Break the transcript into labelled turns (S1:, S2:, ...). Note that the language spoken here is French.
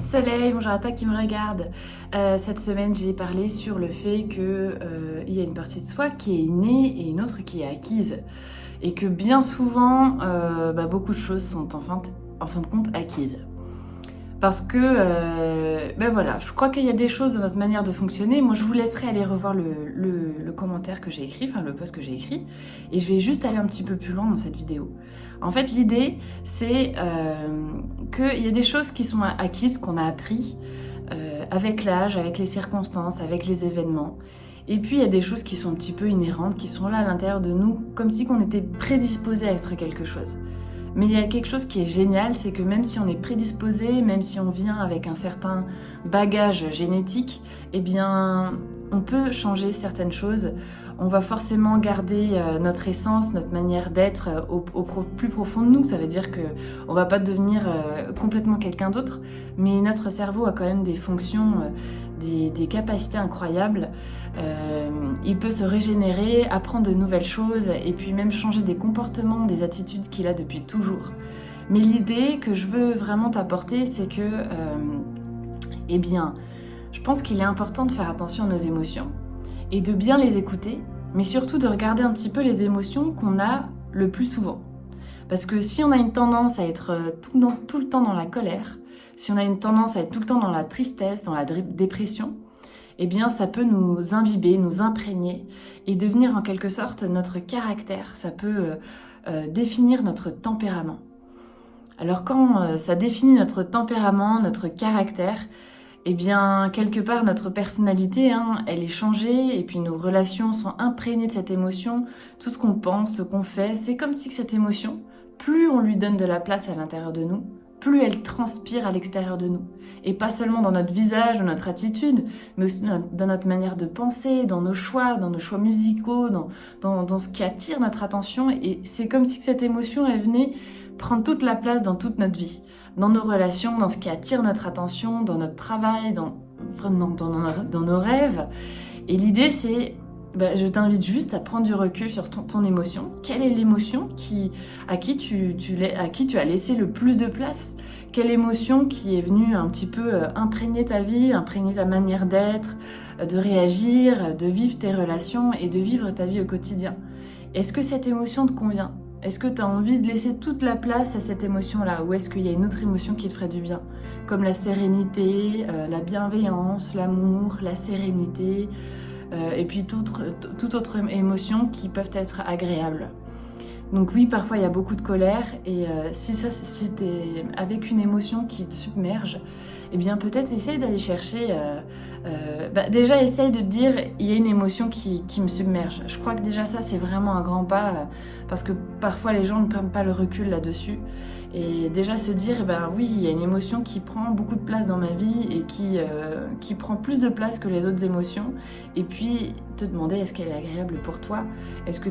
S1: petit soleil, bonjour à toi qui me regarde. Cette semaine, j'ai parlé sur le fait qu'il y a une partie de soi qui est innée et une autre qui est acquise. Et que bien souvent, beaucoup de choses sont en fin de compte acquises. Parce que, voilà, je crois qu'il y a des choses dans notre manière de fonctionner. Moi, je vous laisserai aller revoir le commentaire que j'ai écrit, enfin le post que j'ai écrit. Et je vais juste aller un petit peu plus loin dans cette vidéo. En fait, l'idée, c'est qu'il y a des choses qui sont acquises, qu'on a appris avec l'âge, avec les circonstances, avec les événements. Et puis, il y a des choses qui sont un petit peu inhérentes, qui sont là à l'intérieur de nous, comme si on était prédisposé à être quelque chose. Mais il y a quelque chose qui est génial, c'est que même si on est prédisposé, même si on vient avec un certain bagage génétique, eh bien, on peut changer certaines choses. On va forcément garder notre essence, notre manière d'être au plus profond de nous. Ça veut dire qu'on ne va pas devenir complètement quelqu'un d'autre, mais notre cerveau a quand même des fonctions, des capacités incroyables. Il peut se régénérer, apprendre de nouvelles choses et puis même changer des comportements, des attitudes qu'il a depuis toujours. Mais l'idée que je veux vraiment t'apporter, c'est que, je pense qu'il est important de faire attention à nos émotions et de bien les écouter, mais surtout de regarder un petit peu les émotions qu'on a le plus souvent. Parce que si on a une tendance à être tout le temps dans la colère, si on a une tendance à être tout le temps dans la tristesse, dans la dépression, eh bien ça peut nous imbiber, nous imprégner et devenir en quelque sorte notre caractère. Ça peut définir notre tempérament. Alors quand ça définit notre tempérament, notre caractère, eh bien quelque part notre personnalité, elle est changée et puis nos relations sont imprégnées de cette émotion. Tout ce qu'on pense, ce qu'on fait, c'est comme si cette émotion, plus on lui donne de la place à l'intérieur de nous, plus elle transpire à l'extérieur de nous. Et pas seulement dans notre visage, dans notre attitude, mais aussi dans notre manière de penser, dans nos choix musicaux, dans ce qui attire notre attention. Et c'est comme si cette émotion, elle venait prendre toute la place dans toute notre vie, dans nos relations, dans ce qui attire notre attention, dans notre travail, dans nos rêves. Et l'idée, c'est, je t'invite juste à prendre du recul sur ton émotion. Quelle est l'émotion à qui tu as laissé le plus de place ? Quelle émotion qui est venue un petit peu imprégner ta vie, imprégner ta manière d'être, de réagir, de vivre tes relations et de vivre ta vie au quotidien ? Est-ce que cette émotion te convient ? Est-ce que tu as envie de laisser toute la place à cette émotion-là ? Ou est-ce qu'il y a une autre émotion qui te ferait du bien ? Comme la sérénité, la bienveillance, l'amour, la sérénité, et puis toute autre émotion qui peuvent être agréables. Donc oui, parfois il y a beaucoup de colère et si tu es avec une émotion qui te submerge, eh bien peut-être essaye d'aller chercher, déjà essaye de te dire il y a une émotion qui me submerge. Je crois que déjà ça c'est vraiment un grand pas parce que parfois les gens ne prennent pas le recul là-dessus. Et déjà se dire, oui, il y a une émotion qui prend beaucoup de place dans ma vie et qui prend plus de place que les autres émotions. Et puis te demander est-ce qu'elle est agréable pour toi ? Est-ce que